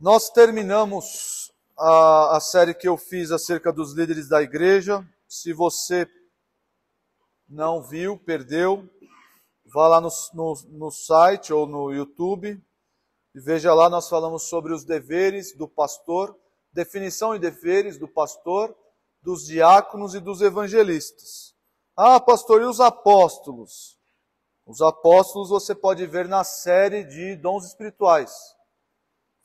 Nós terminamos a série que eu fiz acerca dos líderes da igreja. Se você não viu, perdeu, vá lá no site ou no YouTube e veja lá, nós falamos sobre os deveres do pastor, definição e deveres do pastor, dos diáconos e dos evangelistas. Ah, pastor, e os apóstolos? Os apóstolos você pode ver na série de dons espirituais.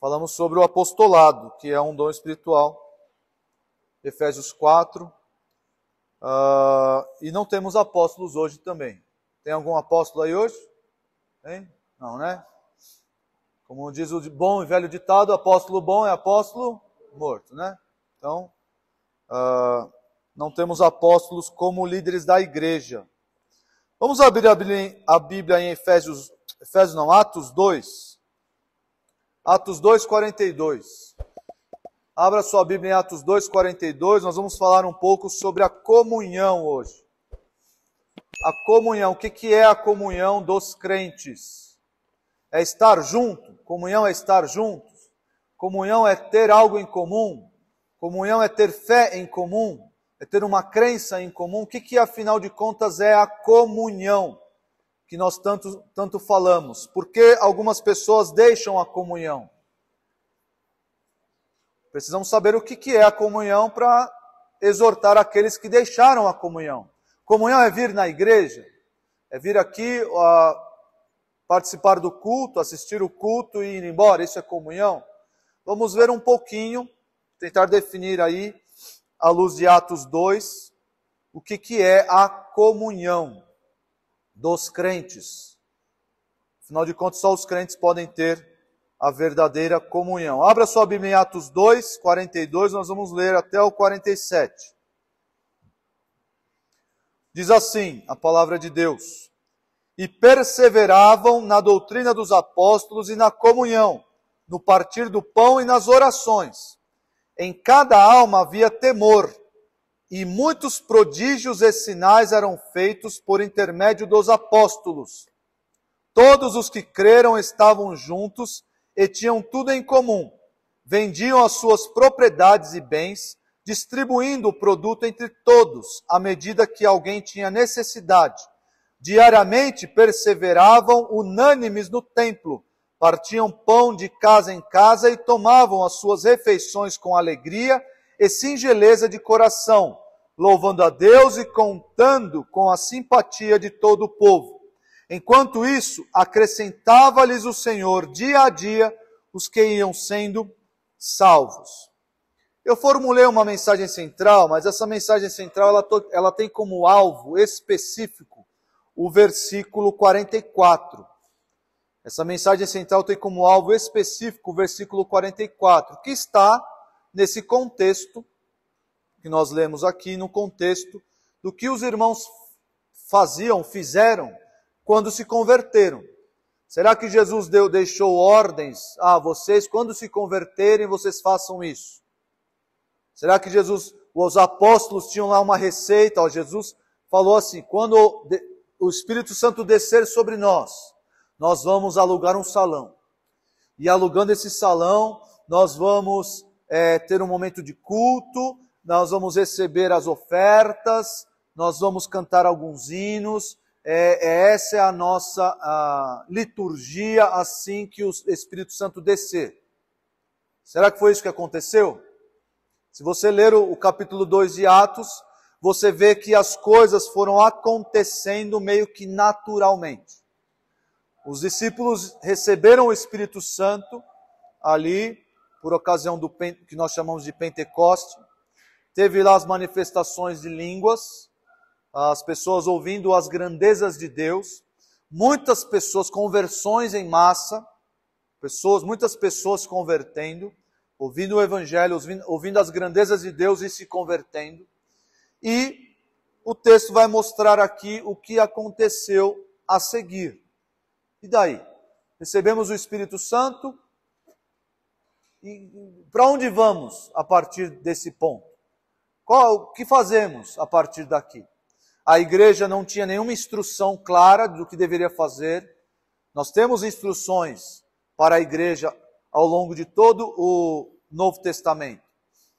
Falamos sobre o apostolado, que é um dom espiritual. Efésios 4. E não temos apóstolos hoje também. Tem algum apóstolo aí hoje? Tem? Não, né? Como diz o bom e velho ditado, apóstolo bom é apóstolo morto, né? Então, não temos apóstolos como líderes da igreja. Vamos abrir a Bíblia em Atos 2. Atos 2, 42. Abra sua Bíblia em Atos 2, 42. Nós vamos falar um pouco sobre a comunhão hoje. A comunhão. O que é a comunhão dos crentes? É estar junto? Comunhão é estar juntos? Comunhão é ter algo em comum? Comunhão é ter fé em comum? É ter uma crença em comum? O que afinal de contas é a comunhão que nós tanto falamos? Por que algumas pessoas deixam a comunhão? Precisamos saber o que é a comunhão para exortar aqueles que deixaram a comunhão. Comunhão é vir na igreja, é vir aqui participar do culto, assistir o culto e ir embora. Isso é comunhão? Vamos ver um pouquinho, tentar definir aí, à luz de Atos 2, o que é a comunhão dos crentes. Afinal de contas, só os crentes podem ter a verdadeira comunhão. Abra sua Bíblia em Atos 2, 42, nós vamos ler até o 47. Diz assim a palavra de Deus: E perseveravam na doutrina dos apóstolos e na comunhão, no partir do pão e nas orações. Em cada alma havia temor, e muitos prodígios e sinais eram feitos por intermédio dos apóstolos. Todos os que creram estavam juntos e tinham tudo em comum. Vendiam as suas propriedades e bens, distribuindo o produto entre todos, à medida que alguém tinha necessidade. Diariamente perseveravam unânimes no templo, partiam pão de casa em casa e tomavam as suas refeições com alegria e singeleza de coração, louvando a Deus e contando com a simpatia de todo o povo. Enquanto isso, acrescentava-lhes o Senhor dia a dia os que iam sendo salvos. Eu formulei uma mensagem central, mas essa mensagem central ela tem como alvo específico o versículo 44. Essa mensagem central tem como alvo específico o versículo 44, que está nesse contexto que nós lemos aqui, no contexto do que os irmãos fizeram quando se converteram. Será que Jesus deixou ordens? Vocês, quando se converterem, vocês façam isso. Será que os apóstolos tinham lá uma receita? Jesus falou assim: quando o Espírito Santo descer sobre nós vamos alugar um salão. E alugando esse salão, nós vamos ter um momento de culto, nós vamos receber as ofertas, nós vamos cantar alguns hinos. Essa é a nossa liturgia assim que o Espírito Santo descer. Será que foi isso que aconteceu? Se você ler o capítulo 2 de Atos, você vê que as coisas foram acontecendo meio que naturalmente. Os discípulos receberam o Espírito Santo ali, por ocasião do que nós chamamos de Pentecoste. Teve lá as manifestações de línguas, as pessoas ouvindo as grandezas de Deus, muitas pessoas, conversões em massa, muitas pessoas convertendo, ouvindo o Evangelho, ouvindo as grandezas de Deus e se convertendo. E o texto vai mostrar aqui o que aconteceu a seguir. E daí? Recebemos o Espírito Santo, e para onde vamos a partir desse ponto? O que fazemos a partir daqui? A igreja não tinha nenhuma instrução clara do que deveria fazer. Nós temos instruções para a igreja ao longo de todo o Novo Testamento.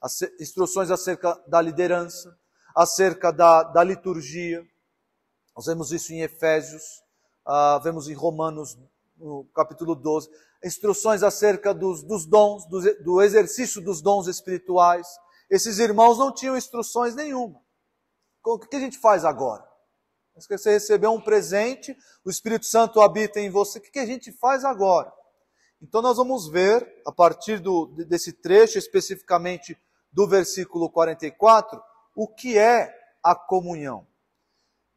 As instruções acerca da liderança, acerca da liturgia. Nós vemos isso em Efésios, vemos em Romanos, no capítulo 12. Instruções acerca dos dons, do exercício dos dons espirituais. Esses irmãos não tinham instruções nenhuma. O que a gente faz agora? Você recebeu um presente, o Espírito Santo habita em você, o que a gente faz agora? Então nós vamos ver, a partir desse trecho, especificamente do versículo 44, o que é a comunhão.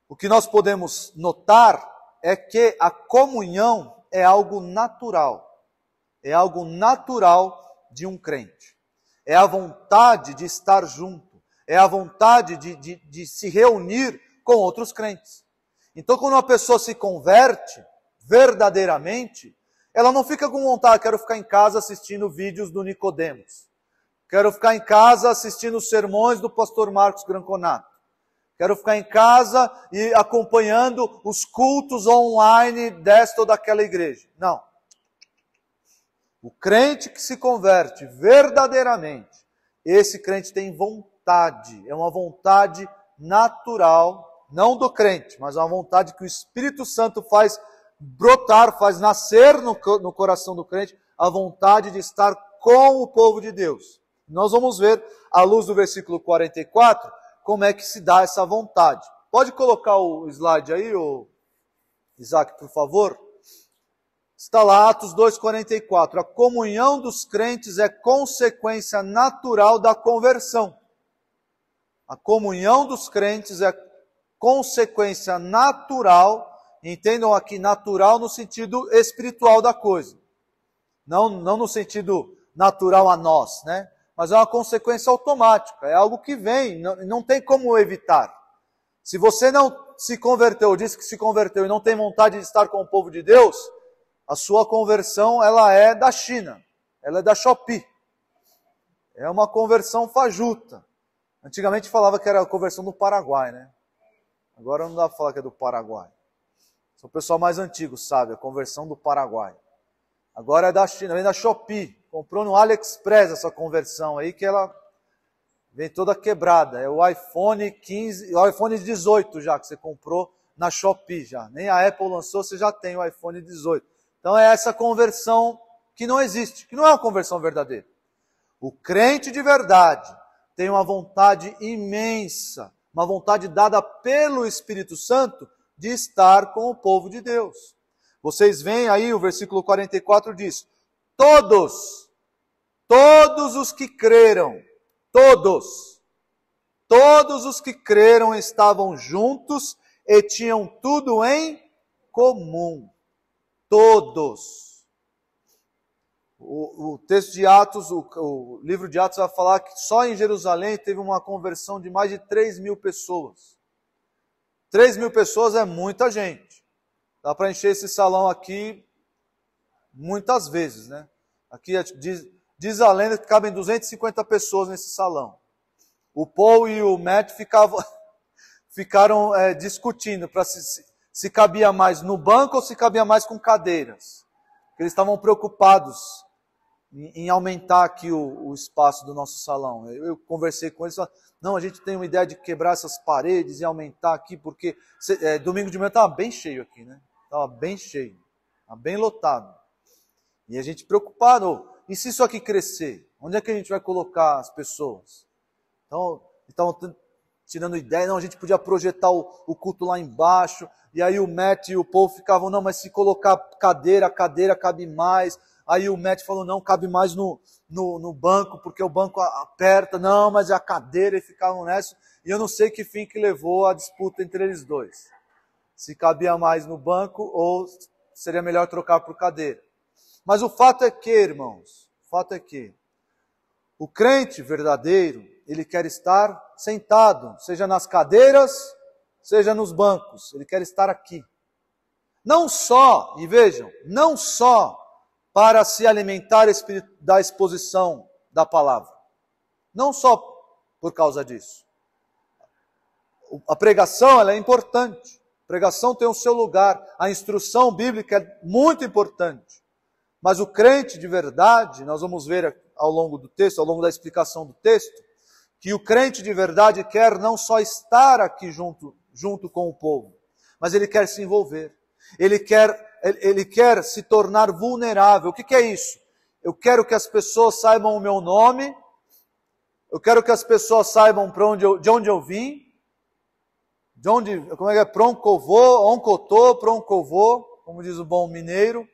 O que nós podemos notar é que a comunhão é algo natural. É algo natural de um crente. É a vontade de estar junto. É a vontade de se reunir com outros crentes. Então, quando uma pessoa se converte verdadeiramente, ela não fica com vontade, quero ficar em casa assistindo vídeos do Nicodemos. Quero ficar em casa assistindo os sermões do pastor Marcos Granconato. Quero ficar em casa e acompanhando os cultos online desta ou daquela igreja. Não. O crente que se converte verdadeiramente, esse crente tem vontade, é uma vontade natural, não do crente, mas uma vontade que o Espírito Santo faz brotar, faz nascer no coração do crente, a vontade de estar com o povo de Deus. Nós vamos ver, à luz do versículo 44, como é que se dá essa vontade. Pode colocar o slide aí, Isaac, por favor? Está lá, Atos 2,44. A comunhão dos crentes é consequência natural da conversão. A comunhão dos crentes é consequência natural, entendam aqui natural no sentido espiritual da coisa. Não no sentido natural a nós, né? Mas é uma consequência automática, é algo que vem, não tem como evitar. Se você não se converteu, disse que se converteu e não tem vontade de estar com o povo de Deus, a sua conversão ela é da China, ela é da Shopee. É uma conversão fajuta. Antigamente falava que era a conversão do Paraguai, né? Agora não dá para falar que é do Paraguai. O pessoal mais antigo sabe, a conversão do Paraguai. Agora é da China, vem da Shopee. Comprou no AliExpress essa conversão aí, que ela vem toda quebrada. É o iPhone 15, o iPhone 18 já, que você comprou na Shopee já. Nem a Apple lançou, você já tem o iPhone 18. Então é essa conversão que não existe, que não é uma conversão verdadeira. O crente de verdade tem uma vontade imensa, uma vontade dada pelo Espírito Santo de estar com o povo de Deus. Vocês veem aí, o versículo 44 diz, todos os que creram, todos os que creram estavam juntos e tinham tudo em comum. Todos. O texto de Atos, o livro de Atos vai falar que só em Jerusalém teve uma conversão de mais de 3.000 pessoas. 3.000 pessoas é muita gente. Dá para encher esse salão aqui muitas vezes, né? Aqui diz a lenda que cabem 250 pessoas nesse salão. O Paul e o Matt ficaram discutindo para se cabia mais no banco ou se cabia mais com cadeiras. Eles estavam preocupados em aumentar aqui o espaço do nosso salão. Eu conversei com eles e falei, não, a gente tem uma ideia de quebrar essas paredes e aumentar aqui, porque domingo de manhã estava bem cheio aqui, né? Estava bem cheio, estava bem lotado. E a gente preocupado, e se isso aqui crescer? Onde é que a gente vai colocar as pessoas? Então, estavam tirando ideia, não, a gente podia projetar o culto lá embaixo, e aí o Matt e o Paul ficavam, não, mas se colocar cadeira, a cadeira cabe mais. Aí o Matt falou, não, cabe mais no banco, porque o banco aperta, não, mas é a cadeira, e ficavam nessa. E eu não sei que fim que levou a disputa entre eles dois. Se cabia mais no banco ou seria melhor trocar por cadeira. Mas o fato é que, irmãos, o fato é que o crente verdadeiro, ele quer estar sentado, seja nas cadeiras, seja nos bancos, ele quer estar aqui. Não só, e vejam, não só para se alimentar da exposição da palavra. Não só por causa disso. A pregação ela é importante. A pregação tem o seu lugar. A instrução bíblica é muito importante. Mas o crente de verdade, nós vamos ver ao longo do texto, ao longo da explicação do texto, que o crente de verdade quer não só estar aqui junto com o povo, mas ele quer se envolver. Ele quer se tornar vulnerável. O que é isso? Eu quero que as pessoas saibam o meu nome, eu quero que as pessoas saibam de onde eu vim, como é que é? Proncovô, oncotô, proncovô, como diz o bom mineiro.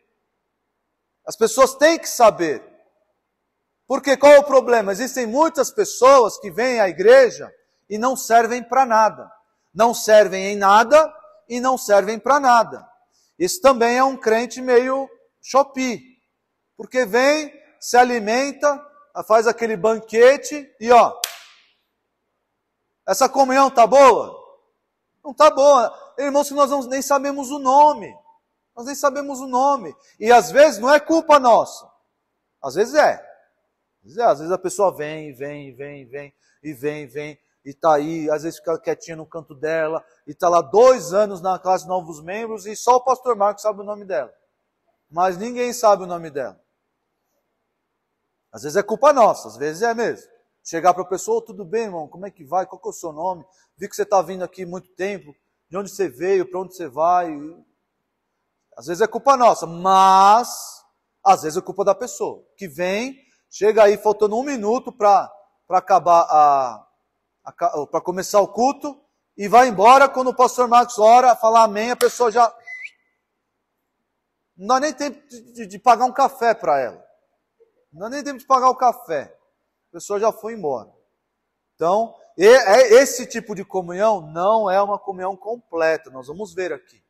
As pessoas têm que saber. Porque qual é o problema? Existem muitas pessoas que vêm à igreja e não servem para nada. Não servem em nada e não servem para nada. Isso também é um crente meio chopi. Porque vem, se alimenta, faz aquele banquete e essa comunhão tá boa? Não tá boa. Irmãos, que nós nem sabemos o nome. Nós nem sabemos o nome. E às vezes não é culpa nossa. Às vezes é. Às vezes a pessoa vem, e está aí, às vezes fica quietinha no canto dela, e está lá 2 anos na classe de novos membros, e só o pastor Marcos sabe o nome dela. Mas ninguém sabe o nome dela. Às vezes é culpa nossa, às vezes é mesmo. Chegar para a pessoa, tudo bem, irmão, como é que vai? Qual que é o seu nome? Vi que você está vindo aqui muito tempo, de onde você veio, para onde você vai? Às vezes é culpa nossa, mas às vezes é culpa da pessoa, que vem, chega aí faltando 1 minuto para acabar para começar o culto, e vai embora. Quando o pastor Marcos ora, fala amém, a pessoa já não dá nem tempo de pagar um café para ela. Não dá nem tempo de pagar o café. A pessoa já foi embora. Então, esse tipo de comunhão não é uma comunhão completa. Nós vamos ver aqui.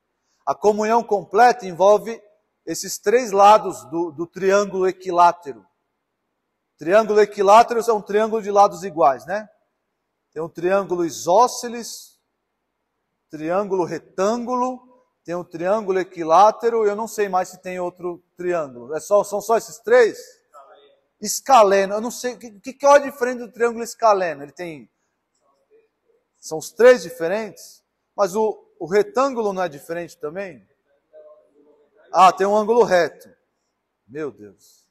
A comunhão completa envolve esses 3 lados do triângulo equilátero. Triângulo equilátero é um triângulo de lados iguais, né? Tem um triângulo isósceles, triângulo retângulo, tem um triângulo equilátero, eu não sei mais se tem outro triângulo. São só esses 3? Escaleno, eu não sei, qual é a diferença do triângulo escaleno? Ele tem... São os 3 diferentes? Mas o retângulo não é diferente também? Ah, tem um ângulo reto. Meu Deus.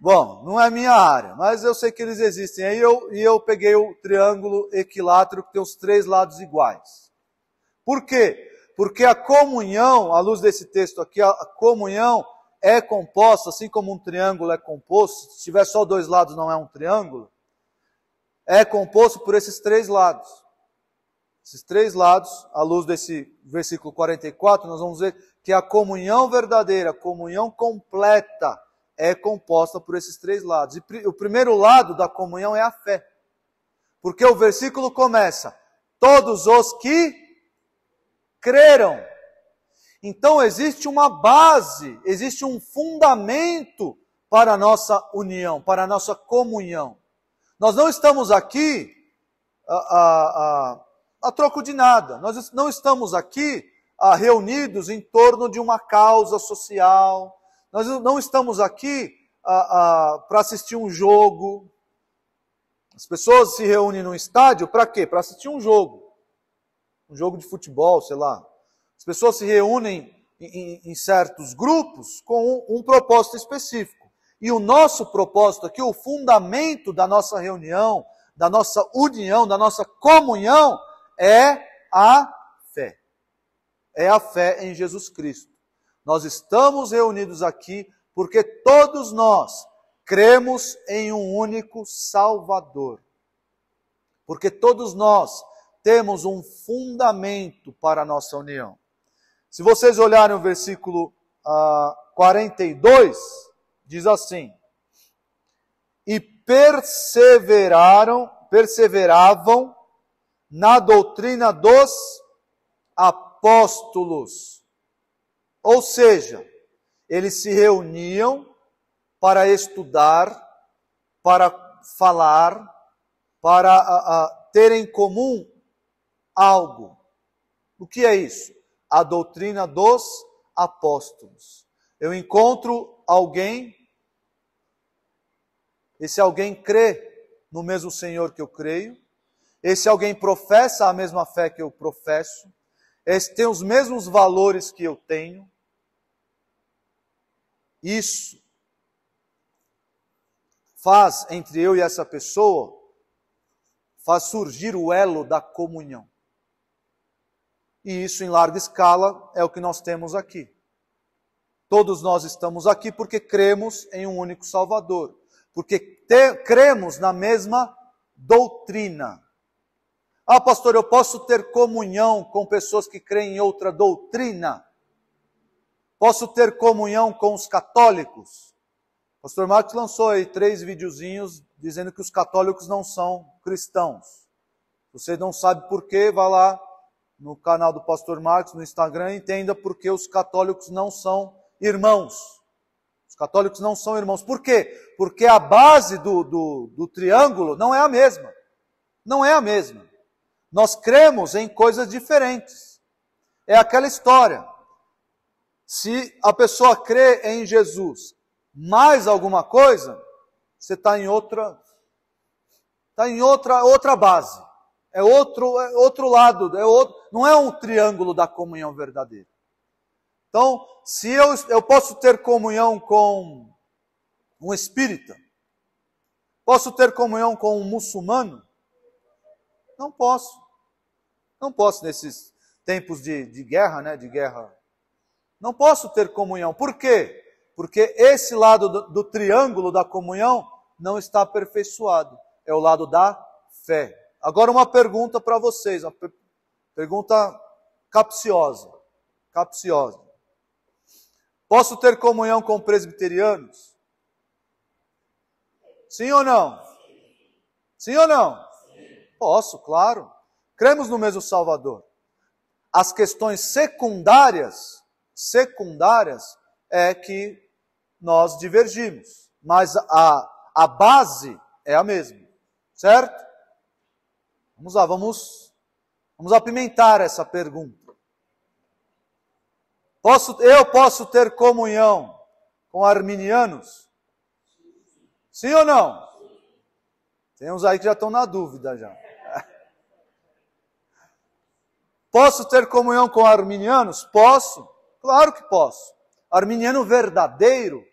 Bom, não é minha área, mas eu sei que eles existem. Aí eu peguei o triângulo equilátero que tem os 3 lados iguais. Por quê? Porque a comunhão, à luz desse texto aqui, a comunhão é composta, assim como um triângulo é composto, se tiver só 2 lados não é um triângulo, é composto por esses 3 lados. Esses 3 lados, à luz desse versículo 44, nós vamos ver que a comunhão verdadeira, a comunhão completa, é composta por esses 3 lados. E o primeiro lado da comunhão é a fé. Porque o versículo começa, todos os que creram. Então existe uma base, existe um fundamento para a nossa união, para a nossa comunhão. Nós não estamos aqui a troco de nada. Nós não estamos aqui reunidos em torno de uma causa social. Nós não estamos aqui para assistir um jogo. As pessoas se reúnem num estádio para quê? Para assistir um jogo. Um jogo de futebol, sei lá. As pessoas se reúnem em certos grupos com um propósito específico. E o nosso propósito aqui, o fundamento da nossa reunião, da nossa união, da nossa comunhão, é a fé. É a fé em Jesus Cristo. Nós estamos reunidos aqui porque todos nós cremos em um único Salvador. Porque todos nós temos um fundamento para a nossa união. Se vocês olharem o versículo 42, diz assim: e perseveravam na doutrina dos apóstolos. Ou seja, eles se reuniam para estudar, para falar, para ter em comum algo. O que é isso? A doutrina dos apóstolos. Eu encontro alguém, esse alguém crê no mesmo Senhor que eu creio, esse alguém professa a mesma fé que eu professo, esse tem os mesmos valores que eu tenho, isso faz entre eu e essa pessoa, faz surgir o elo da comunhão. E isso em larga escala é o que nós temos aqui. Todos nós estamos aqui porque cremos em um único Salvador. Porque cremos na mesma doutrina. Ah, pastor, eu posso ter comunhão com pessoas que creem em outra doutrina? Posso ter comunhão com os católicos? O pastor Marcos lançou aí 3 videozinhos dizendo que os católicos não são cristãos. Se você não sabe por quê, vá lá no canal do pastor Marcos, no Instagram, e entenda por que os católicos não são irmãos. Os católicos não são irmãos. Por quê? Porque a base do triângulo não é a mesma. Não é a mesma. Nós cremos em coisas diferentes. É aquela história. Se a pessoa crê em Jesus mais alguma coisa, você está em outra base. É outro lado. Não é um triângulo da comunhão verdadeira. Então, se eu posso ter comunhão com um espírita, posso ter comunhão com um muçulmano? Não posso. Não posso nesses tempos de guerra, né? De guerra. Não posso ter comunhão. Por quê? Porque esse lado do triângulo da comunhão não está aperfeiçoado. É o lado da fé. Agora uma pergunta para vocês, uma pergunta capciosa. Capciosa. Posso ter comunhão com presbiterianos? Sim ou não? Sim ou não? Posso, claro. Cremos no mesmo Salvador. As questões secundárias é que nós divergimos. Mas a base é a mesma. Certo? Vamos lá, vamos apimentar essa pergunta. Eu posso ter comunhão com arminianos? Sim ou não? Tem uns aí que já estão na dúvida já. Posso ter comunhão com arminianos? Posso. Claro que posso. Arminiano verdadeiro,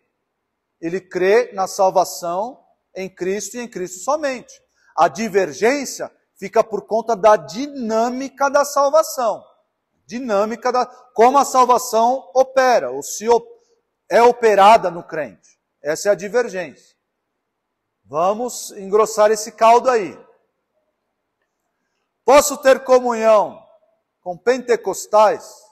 ele crê na salvação em Cristo e em Cristo somente. A divergência fica por conta da dinâmica da salvação. Como a salvação opera, ou se é operada no crente. Essa é a divergência. Vamos engrossar esse caldo aí. Posso ter comunhão com pentecostais?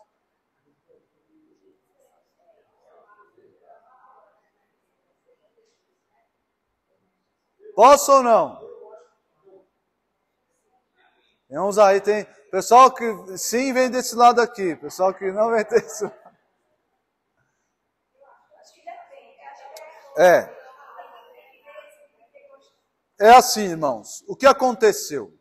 Posso ou não? Tem uns aí, tem pessoal que sim vem desse lado aqui, pessoal que não vem desse lado. É assim, irmãos. O que aconteceu?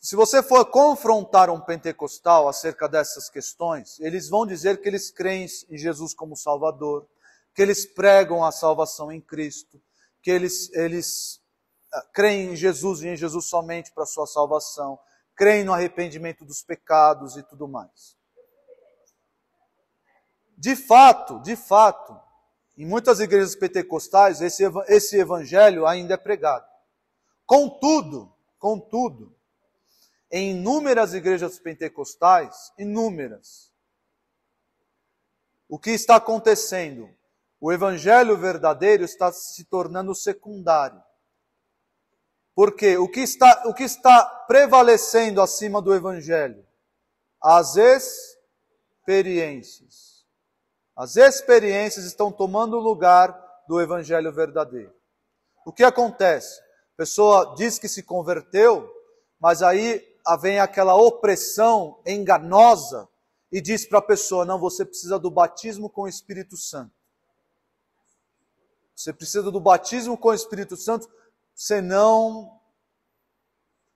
Se você for confrontar um pentecostal acerca dessas questões, eles vão dizer que eles creem em Jesus como Salvador, que eles pregam a salvação em Cristo, que eles creem em Jesus e em Jesus somente para a sua salvação, creem no arrependimento dos pecados e tudo mais. De fato, em muitas igrejas pentecostais, esse evangelho ainda é pregado. Contudo, em inúmeras igrejas pentecostais, o que está acontecendo? O evangelho verdadeiro está se tornando secundário. Porque o que está prevalecendo acima do evangelho? As experiências. As experiências estão tomando o lugar do evangelho verdadeiro. O que acontece? A pessoa diz que se converteu, mas aí vem aquela opressão enganosa e diz para a pessoa, não, você precisa do batismo com o Espírito Santo. Você precisa do batismo com o Espírito Santo, senão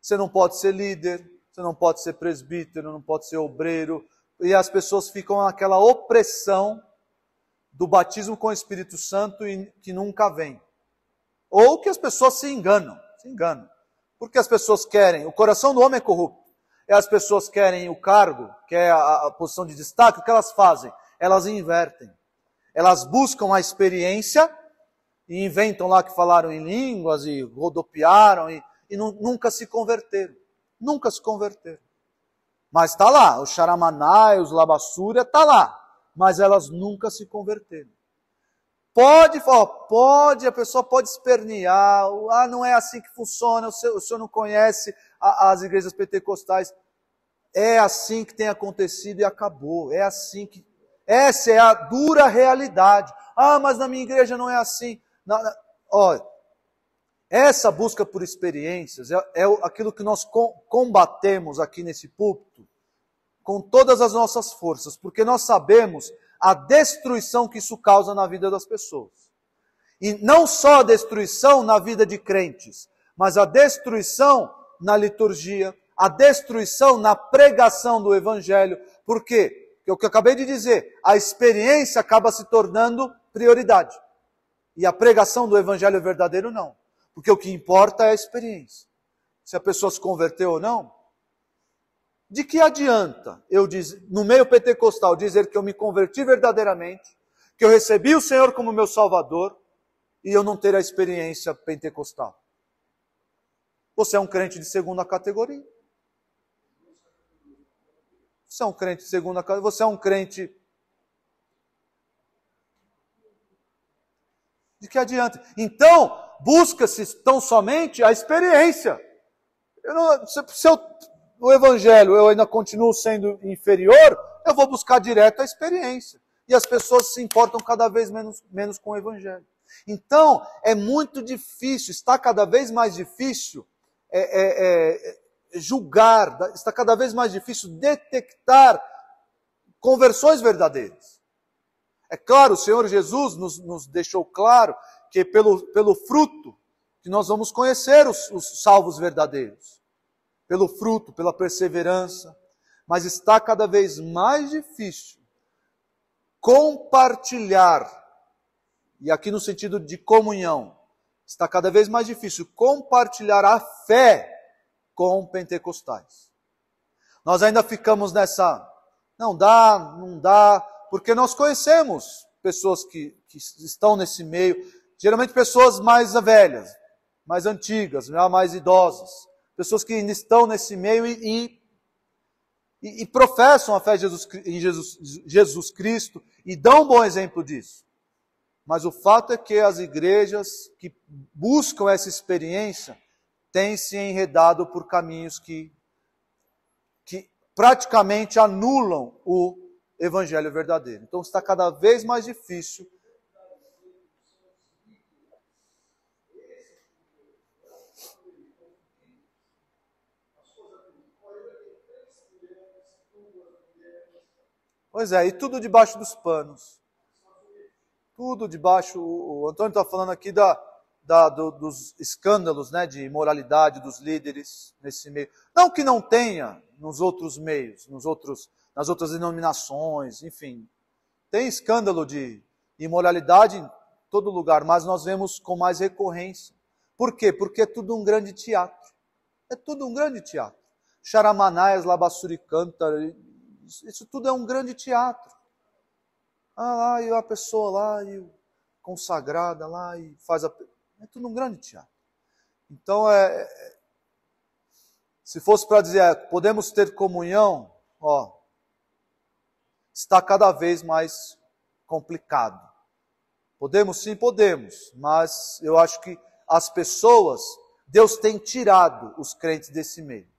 você não pode ser líder, você não pode ser presbítero, não pode ser obreiro. E as pessoas ficam naquela opressão do batismo com o Espírito Santo e que nunca vem. Ou que as pessoas se enganam. Porque as pessoas querem, o coração do homem é corrupto. E as pessoas querem o cargo, quer a posição de destaque, o que elas fazem? elas invertem. Elas buscam a experiência e inventam lá que falaram em línguas e rodopiaram e nunca se converteram. Nunca se converteram. Mas está lá, o Charamanai, os Labassúria, está lá. Mas elas nunca se converteram. A pessoa pode espernear, não é assim que funciona, o senhor não conhece as igrejas pentecostais. É assim que tem acontecido e acabou. É assim que... Essa é a dura realidade. Mas na minha igreja não é assim. Olha, essa busca por experiências é aquilo que nós combatemos aqui nesse púlpito com todas as nossas forças, porque nós sabemos a destruição que isso causa na vida das pessoas. E não só a destruição na vida de crentes, mas a destruição na liturgia, a destruição na pregação do Evangelho. Por quê? Porque o que eu acabei de dizer, a experiência acaba se tornando prioridade. E a pregação do Evangelho verdadeiro não. Porque o que importa é a experiência. Se a pessoa se converteu ou não. De que adianta eu dizer, no meio pentecostal, dizer que eu me converti verdadeiramente, que eu recebi o Senhor como meu Salvador, e eu não ter a experiência pentecostal? Você é um crente de segunda categoria. Você é um crente de segunda categoria. Você é um crente... De que adianta? Então, busca-se tão somente a experiência. O Evangelho eu ainda continuo sendo inferior, eu vou buscar direto a experiência. E as pessoas se importam cada vez menos com o Evangelho. Então, é muito difícil, está cada vez mais difícil julgar, está cada vez mais difícil detectar conversões verdadeiras. É claro, o Senhor Jesus nos deixou claro que pelo fruto que nós vamos conhecer os salvos verdadeiros. Pelo fruto, pela perseverança. Mas está cada vez mais difícil compartilhar, e aqui no sentido de comunhão, está cada vez mais difícil compartilhar a fé com pentecostais. Nós ainda ficamos nessa, não dá, porque nós conhecemos pessoas que estão nesse meio, geralmente pessoas mais velhas, mais antigas, mais idosas, pessoas que ainda estão nesse meio e professam a fé em Jesus Cristo e dão um bom exemplo disso. Mas o fato é que as igrejas que buscam essa experiência têm se enredado por caminhos que praticamente anulam o Evangelho verdadeiro. Então está cada vez mais difícil. Pois é, e tudo debaixo dos panos. Tudo debaixo... O Antônio está falando aqui dos escândalos, né, de imoralidade dos líderes nesse meio. Não que não tenha nos outros meios, nas outras denominações, enfim. Tem escândalo de imoralidade em todo lugar, mas nós vemos com mais recorrência. Por quê? Porque é tudo um grande teatro. É tudo um grande teatro. Charamanaias, Labassuri Cântara, isso tudo é um grande teatro. Lá, e a pessoa lá, e consagrada lá, e faz a... É tudo um grande teatro. Então, se fosse para dizer, podemos ter comunhão, está cada vez mais complicado. Podemos sim, podemos, mas eu acho que as pessoas, Deus tem tirado os crentes desse meio,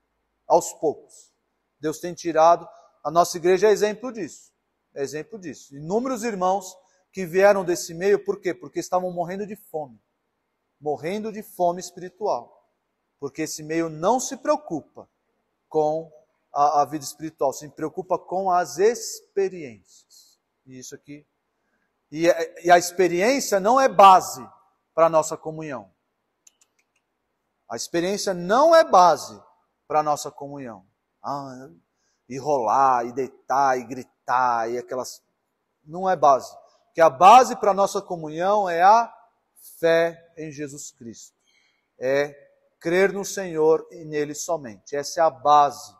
aos poucos. Deus tem tirado, a nossa igreja é exemplo disso. É exemplo disso. Inúmeros irmãos que vieram desse meio, por quê? Porque estavam morrendo de fome. Morrendo de fome espiritual. Porque esse meio não se preocupa com a vida espiritual, se preocupa com as experiências. E isso aqui. E a experiência não é base para a nossa comunhão. A experiência não é base para a nossa comunhão. E rolar, e deitar, e gritar, e aquelas... Não é base. Porque a base para a nossa comunhão é a fé em Jesus Cristo. É crer no Senhor e nele somente. Essa é a base.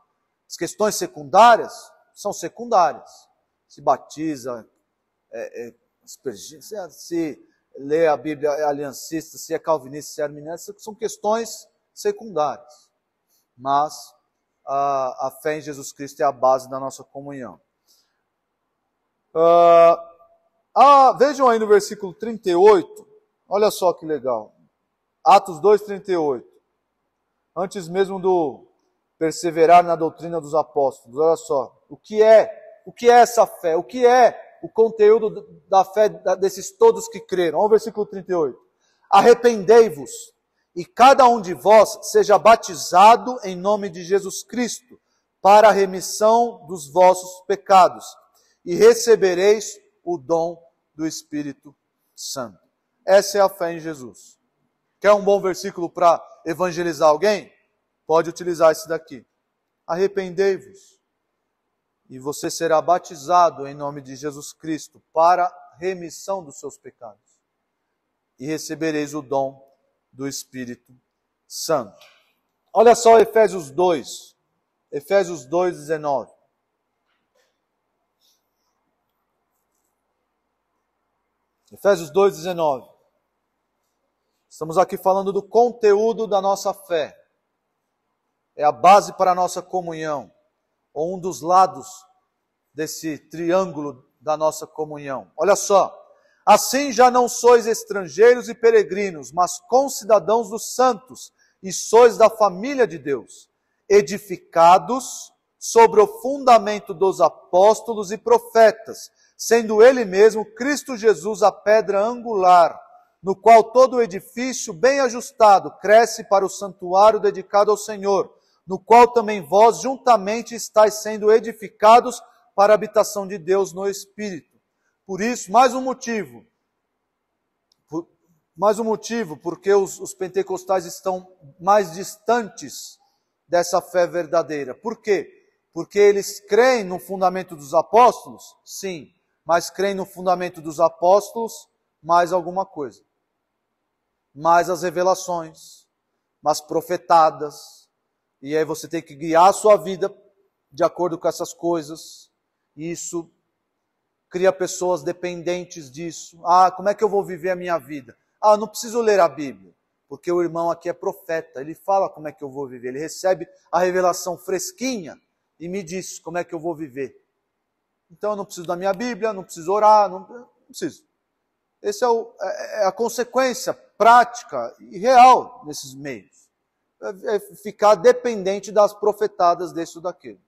As questões secundárias são secundárias. Se batiza, se lê a Bíblia é aliancista, se é calvinista, se é arminiano, são questões secundárias. Mas a fé em Jesus Cristo é a base da nossa comunhão. Vejam aí no versículo 38, olha só que legal. Atos 2:38. Antes mesmo do perseverar na doutrina dos apóstolos, olha só. O que é essa fé? O que é o conteúdo da fé desses todos que creram? Olha o versículo 38. Arrependei-vos, e cada um de vós seja batizado em nome de Jesus Cristo, para a remissão dos vossos pecados, e recebereis o dom do Espírito Santo. Essa é a fé em Jesus. Quer um bom versículo para evangelizar alguém? Pode utilizar esse daqui. Arrependei-vos, e você será batizado em nome de Jesus Cristo para remissão dos seus pecados, e recebereis o dom do Espírito Santo. Olha só Efésios 2, Efésios 2:19. Efésios 2:19. Estamos aqui falando do conteúdo da nossa fé. É a base para a nossa comunhão, ou um dos lados desse triângulo da nossa comunhão. Olha só. Assim já não sois estrangeiros e peregrinos, mas concidadãos dos santos, e sois da família de Deus, edificados sobre o fundamento dos apóstolos e profetas, sendo Ele mesmo, Cristo Jesus, a pedra angular, no qual todo o edifício bem ajustado cresce para o santuário dedicado ao Senhor, no qual também vós juntamente estáis sendo edificados para a habitação de Deus no Espírito. Por isso, mais um motivo, porque os pentecostais estão mais distantes dessa fé verdadeira. Por quê? Porque eles creem no fundamento dos apóstolos? Sim, mas creem no fundamento dos apóstolos mais alguma coisa. Mais as revelações, mais profetadas, e aí você tem que guiar a sua vida de acordo com essas coisas, e isso cria pessoas dependentes disso. Como é que eu vou viver a minha vida? Não preciso ler a Bíblia, porque o irmão aqui é profeta, ele fala como é que eu vou viver, ele recebe a revelação fresquinha e me diz como é que eu vou viver. Então eu não preciso da minha Bíblia, não preciso orar, não preciso. Essa é a consequência prática e real desses meios. É ficar dependente das profetadas desse ou daquele.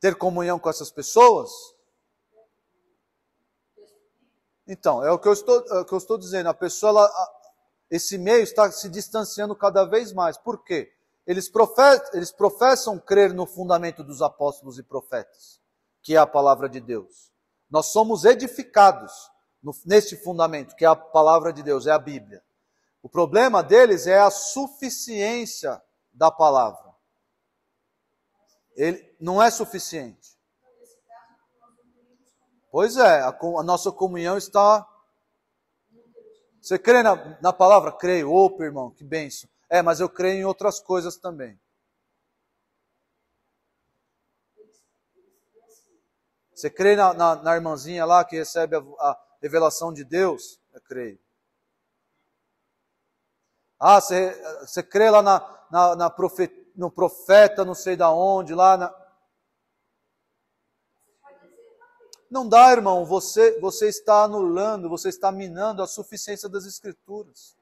Ter comunhão com essas pessoas? Então, é o que eu estou dizendo. A pessoa, esse meio está se distanciando cada vez mais. Por quê? Eles professam crer no fundamento dos apóstolos e profetas, que é a palavra de Deus. Nós somos edificados neste fundamento, que é a palavra de Deus, é a Bíblia. O problema deles é a suficiência da palavra. Ele não é suficiente. Pois é, a nossa comunhão está... Você crê na palavra? Creio. Opa, irmão, que bênção. Mas eu creio em outras coisas também. Você crê na irmãzinha lá que recebe a revelação de Deus? Eu creio. Você crê lá no profeta, não sei da onde, lá Não dá, irmão, você está anulando, você está minando a suficiência das Escrituras.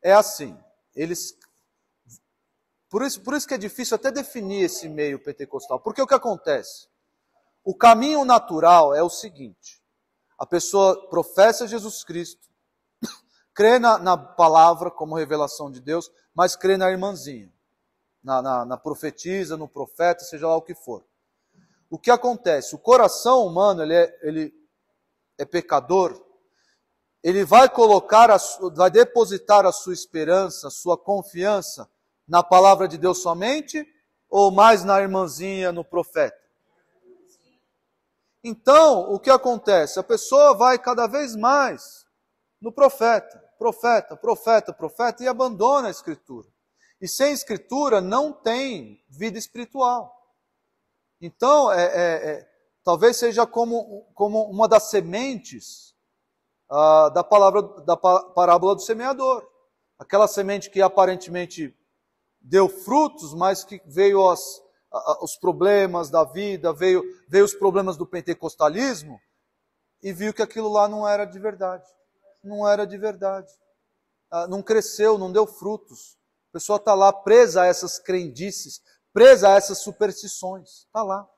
É assim, por isso que é difícil até definir esse meio pentecostal, porque o que acontece? O caminho natural é o seguinte, a pessoa professa Jesus Cristo, crê na palavra como revelação de Deus, mas crê na irmãzinha, na profetisa, no profeta, seja lá o que for. O que acontece? O coração humano, ele é pecador, ele vai depositar a sua esperança, a sua confiança Na palavra de Deus somente? Ou mais na irmãzinha, no profeta? Então, o que acontece? A pessoa vai cada vez mais no profeta, profeta, e abandona a Escritura. E sem Escritura não tem vida espiritual. Então, talvez seja como uma das sementes da parábola do semeador. Aquela semente que aparentemente deu frutos, mas que veio os problemas da vida, veio os problemas do pentecostalismo, e viu que aquilo lá não era de verdade. Não era de verdade. Não cresceu, não deu frutos. A pessoa está lá presa a essas crendices, presa a essas superstições. Está lá.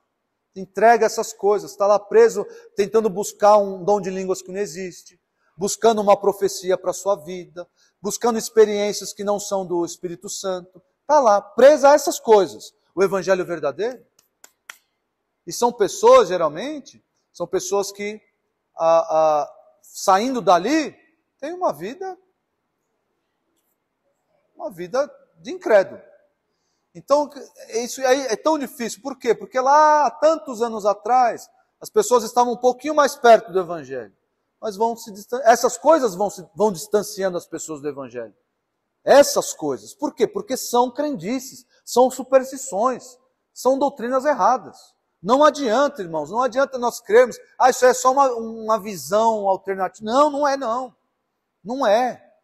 Entrega essas coisas. Está lá preso, tentando buscar um dom de línguas que não existe, buscando uma profecia para a sua vida, buscando experiências que não são do Espírito Santo. Está lá, presa a essas coisas. O evangelho verdadeiro. E são pessoas, geralmente, são pessoas que, saindo dali, têm uma vida de incrédulo. Então, isso aí é tão difícil. Por quê? Porque lá, há tantos anos atrás, as pessoas estavam um pouquinho mais perto do evangelho. Mas essas coisas vão distanciando as pessoas do evangelho. Essas coisas. Por quê? Porque são crendices, são superstições, são doutrinas erradas. Não adianta, irmãos, não adianta nós crermos, isso é só uma visão alternativa. Não, não é não. Não é.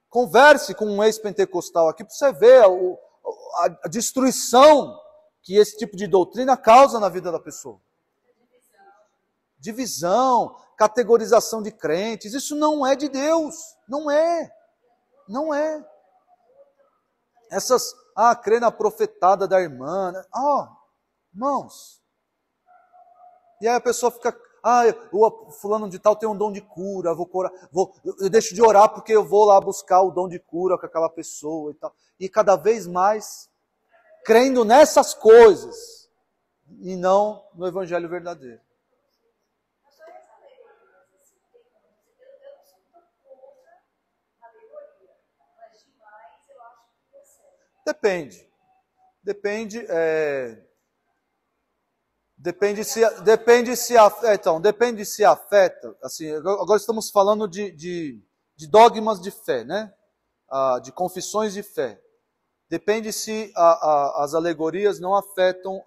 Converse com um ex-pentecostal aqui para você ver a destruição que esse tipo de doutrina causa na vida da pessoa. Divisão, categorização de crentes, isso não é de Deus. Não é. Não é. Essas, crê na profetada da irmã. Irmãos. E aí a pessoa fica, o fulano de tal tem um dom de cura, eu deixo de orar porque eu vou lá buscar o dom de cura com aquela pessoa e tal. E cada vez mais crendo nessas coisas e não no evangelho verdadeiro. Depende. Depende se afeta. Assim, agora estamos falando de dogmas de fé, né? De confissões de fé. Depende se as alegorias não afetam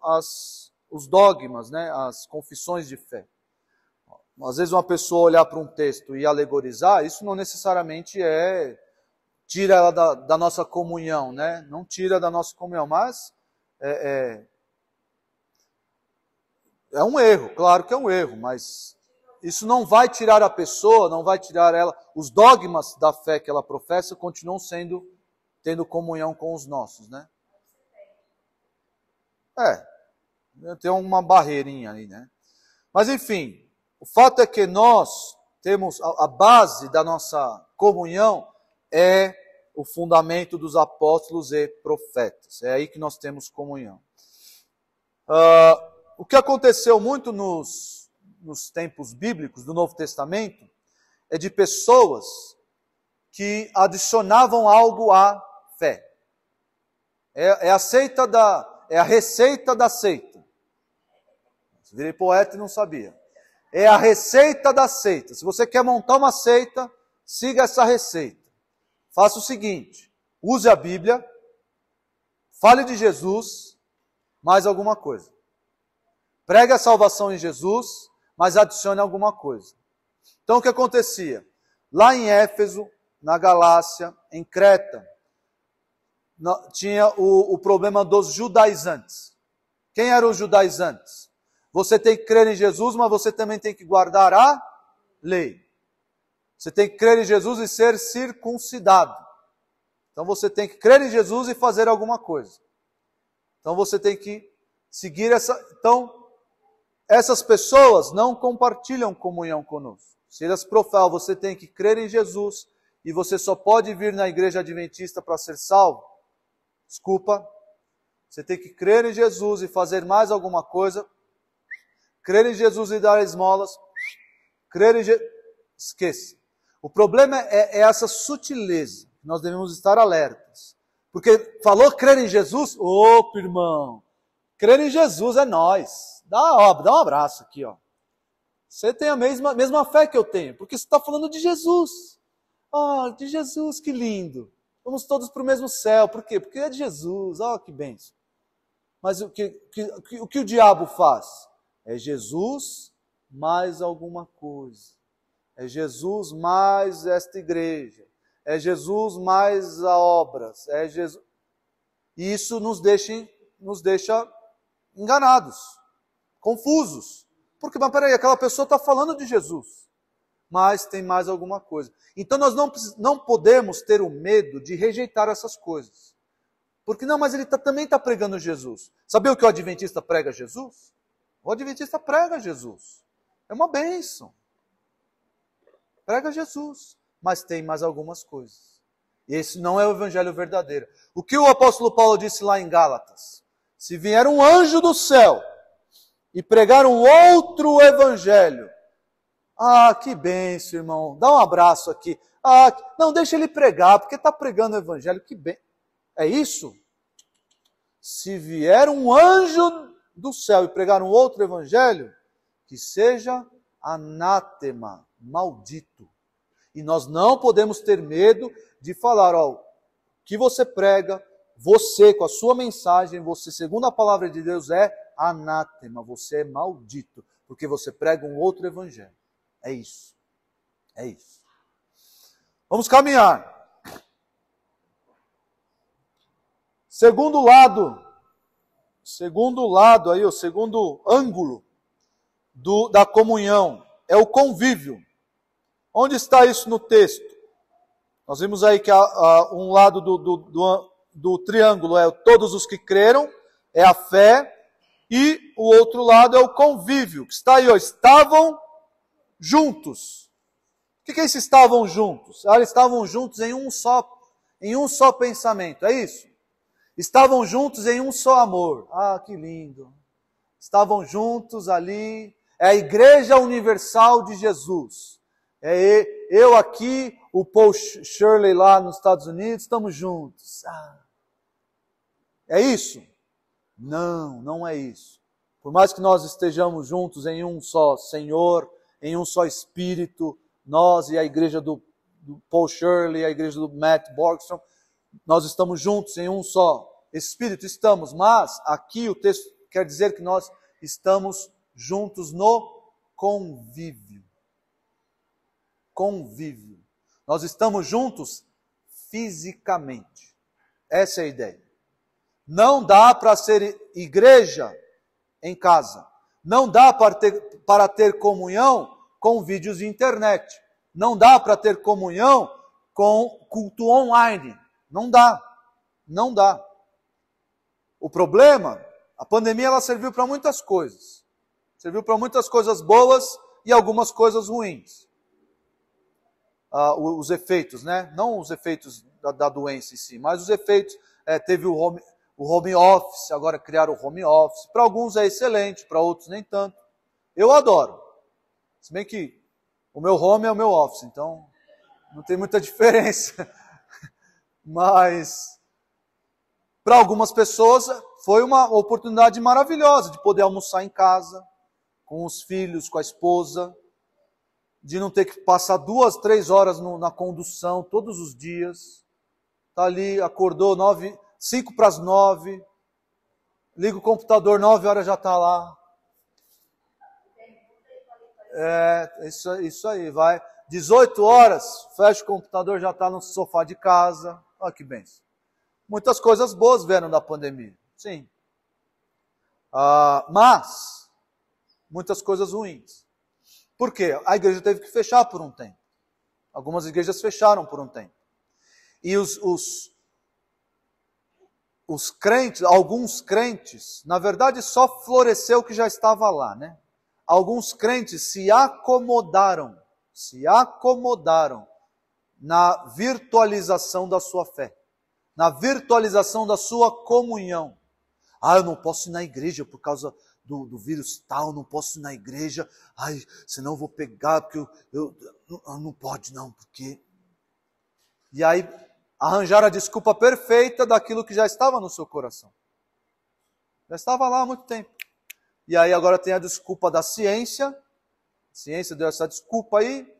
os dogmas, né? As confissões de fé. Às vezes uma pessoa olhar para um texto e alegorizar, isso não necessariamente tira ela da nossa comunhão, né? Não tira da nossa comunhão, mas é um erro, claro que é um erro, mas isso não vai tirar a pessoa, não vai tirar ela. Os dogmas da fé que ela professa continuam tendo comunhão com os nossos, né? Tem uma barreirinha aí, né? Mas enfim, o fato é que nós temos a base da nossa comunhão é o fundamento dos apóstolos e profetas. É aí que nós temos comunhão. O que aconteceu muito nos tempos bíblicos do Novo Testamento é de pessoas que adicionavam algo à fé. É a receita da seita. Virei poeta e não sabia. É a receita da seita. Se você quer montar uma seita, siga essa receita. Faça o seguinte, use a Bíblia, fale de Jesus, mais alguma coisa. Pregue a salvação em Jesus, mas adicione alguma coisa. Então o que acontecia? Lá em Éfeso, na Galácia, em Creta, tinha o problema dos judaizantes. Quem eram os judaizantes? Você tem que crer em Jesus, mas você também tem que guardar a lei. Você tem que crer em Jesus e ser circuncidado. Então você tem que crer em Jesus e fazer alguma coisa. Então você tem que seguir essa... Então, essas pessoas não compartilham comunhão conosco. Se elas profalam, você tem que crer em Jesus e você só pode vir na igreja adventista para ser salvo. Desculpa. Você tem que crer em Jesus e fazer mais alguma coisa. Crer em Jesus e dar esmolas. Crer em Jesus... Esqueça. O problema é essa sutileza. Nós devemos estar alertas. Porque falou crer em Jesus? Opa, irmão, crer em Jesus é nós. Dá um abraço aqui, ó. Você tem a mesma fé que eu tenho, porque você está falando de Jesus. Ah, de Jesus, que lindo. Vamos todos para o mesmo céu. Por quê? Porque é de Jesus. Ah, que bênção. Mas o que o diabo faz? É Jesus mais alguma coisa. É Jesus mais esta igreja. É Jesus mais a obras. É Jesus. E isso nos deixa enganados, confusos. Porque, mas peraí, aquela pessoa está falando de Jesus. Mas tem mais alguma coisa. Então nós não podemos ter o medo de rejeitar essas coisas. Porque não, mas ele também está pregando Jesus. Sabia o que o adventista prega Jesus? O adventista prega Jesus. É uma bênção. Prega Jesus. Mas tem mais algumas coisas. E esse não é o evangelho verdadeiro. O que o apóstolo Paulo disse lá em Gálatas? Se vier um anjo do céu e pregar um outro evangelho, ah, que bênção, irmão. Dá um abraço aqui. Ah, não, deixa ele pregar, porque está pregando o evangelho. Que bem. É isso? Se vier um anjo do céu e pregar um outro evangelho, que seja anátema, maldito. E nós não podemos ter medo de falar, ó, que você prega, você com a sua mensagem, você segundo a palavra de Deus é anátema, você é maldito, porque você prega um outro evangelho. É isso. É isso. Vamos caminhar. Segundo lado aí, o segundo ângulo da comunhão é o convívio. Onde está isso no texto? Nós vimos aí que um lado do triângulo é todos os que creram, é a fé, e o outro lado é o convívio, que está aí, ó, estavam juntos. O que é isso, estavam juntos? Eles estavam juntos em um só pensamento, é isso? Estavam juntos em um só amor. Ah, que lindo. Estavam juntos ali, é a Igreja Universal de Jesus. É eu aqui, o Paul Shirley lá nos Estados Unidos, estamos juntos. Ah. É isso? Não, não é isso. Por mais que nós estejamos juntos em um só Senhor, em um só Espírito, nós e a igreja do Paul Shirley, a igreja do Matt Borgstrom, nós estamos juntos em um só Espírito, estamos, mas aqui o texto quer dizer que nós estamos juntos no convívio. Convívio. Nós estamos juntos fisicamente. Essa é a ideia. Não dá para ser igreja em casa. Não dá para ter comunhão com vídeos de internet. Não dá para ter comunhão com culto online. Não dá. Não dá. O problema, a pandemia ela serviu para muitas coisas. Serviu para muitas coisas boas e algumas coisas ruins. Os efeitos, né? Não os efeitos da doença em si, mas os efeitos. Teve o home office, agora criaram o home office. Para alguns é excelente, para outros nem tanto. Eu adoro. Se bem que o meu home é o meu office, então não tem muita diferença. Mas para algumas pessoas foi uma oportunidade maravilhosa de poder almoçar em casa, com os filhos, com a esposa, de não ter que passar 2, 3 horas na condução todos os dias. Está ali, acordou 5 para as 9, liga o computador, 9 horas já está lá. Isso aí, vai. 18 horas, fecha o computador, já está no sofá de casa. Olha que bênção. Muitas coisas boas vieram da pandemia, sim. Mas, muitas coisas ruins. Por quê? A igreja teve que fechar por um tempo. Algumas igrejas fecharam por um tempo. E os crentes, alguns crentes, na verdade só floresceu o que já estava lá, né? Alguns crentes se acomodaram na virtualização da sua fé, na virtualização da sua comunhão. Eu não posso ir na igreja por causa do vírus tal, não posso ir na igreja, senão eu vou pegar, porque eu não pode não, porque... E aí arranjar a desculpa perfeita daquilo que já estava no seu coração. Já estava lá há muito tempo. E aí agora tem a desculpa da ciência. A ciência deu essa desculpa aí.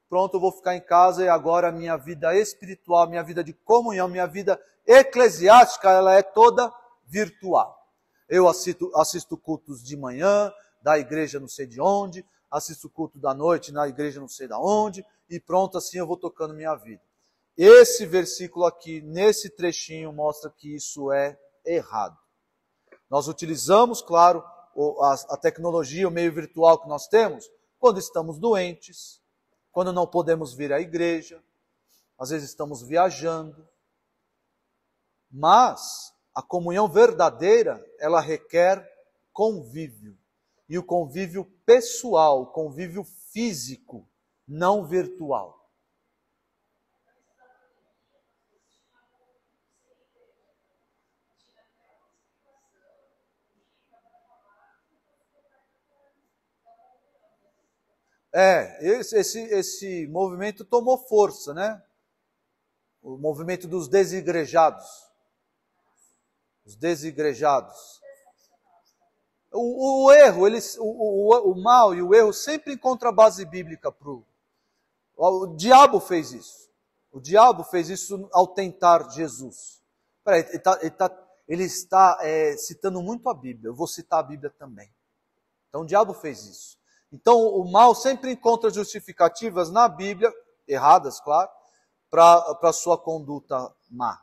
Pronto, eu vou ficar em casa e agora a minha vida espiritual, minha vida de comunhão, minha vida eclesiástica, ela é toda virtual. Eu assisto cultos de manhã, da igreja não sei de onde, assisto culto da noite na igreja não sei de onde, e pronto, assim eu vou tocando minha vida. Esse versículo aqui, nesse trechinho, mostra que isso é errado. Nós utilizamos, claro, a tecnologia, o meio virtual que nós temos, quando estamos doentes, quando não podemos vir à igreja, às vezes estamos viajando. Mas a comunhão verdadeira, ela requer convívio. E o convívio pessoal, o convívio físico, não virtual. Esse movimento tomou força, né? O movimento dos desigrejados. Os desigrejados. O erro, o mal e o erro sempre encontra base bíblica. O diabo fez isso. O diabo fez isso ao tentar Jesus. Peraí, ele está citando muito a Bíblia. Eu vou citar a Bíblia também. Então o diabo fez isso. Então o mal sempre encontra justificativas na Bíblia, erradas, claro, para a sua conduta má.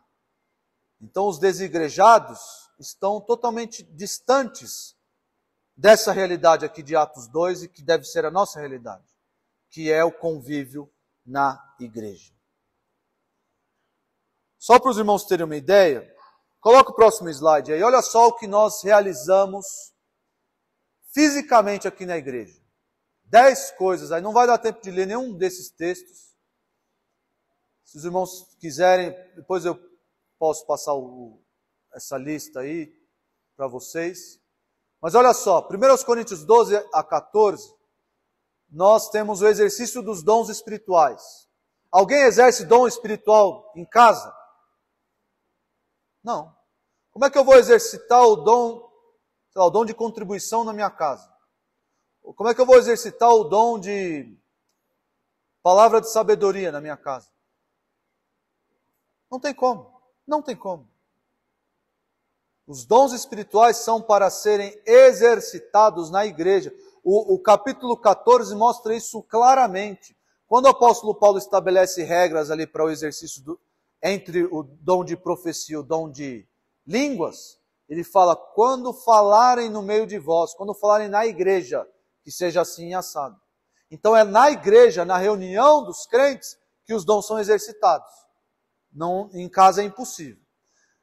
Então os desigrejados estão totalmente distantes dessa realidade aqui de Atos 2 e que deve ser a nossa realidade, que é o convívio na igreja. Só para os irmãos terem uma ideia, coloca o próximo slide aí. Olha só o que nós realizamos fisicamente aqui na igreja. 10 coisas, aí não vai dar tempo de ler nenhum desses textos. Se os irmãos quiserem, depois eu posso passar essa lista aí para vocês. Mas olha só, 1 Coríntios 12 a 14, nós temos o exercício dos dons espirituais. Alguém exerce dom espiritual em casa? Não. Como é que eu vou exercitar o dom de contribuição na minha casa? Como é que eu vou exercitar o dom de palavra de sabedoria na minha casa? Não tem como. Não tem como. Os dons espirituais são para serem exercitados na igreja. O capítulo 14 mostra isso claramente. Quando o apóstolo Paulo estabelece regras ali para o exercício entre o dom de profecia e o dom de línguas, ele fala, quando falarem no meio de vós, quando falarem na igreja, que seja assim assado. Então é na igreja, na reunião dos crentes, que os dons são exercitados. Não, em casa é impossível.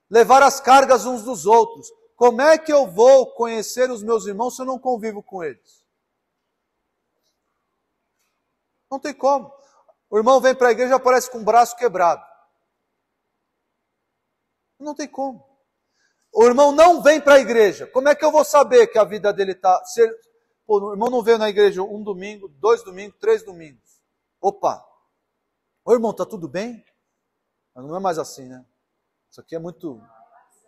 Levar as cargas uns dos outros. Como é que eu vou conhecer os meus irmãos se eu não convivo com eles? Não tem como. O irmão vem para a igreja e aparece com o braço quebrado. Não tem como. O irmão não vem para a igreja. Como é que eu vou saber que a vida dele está... o irmão não veio na igreja um domingo, 2 domingos, 3 domingos. Opa! Ô irmão, está tudo bem? Mas não é mais assim, né? Isso aqui é muito...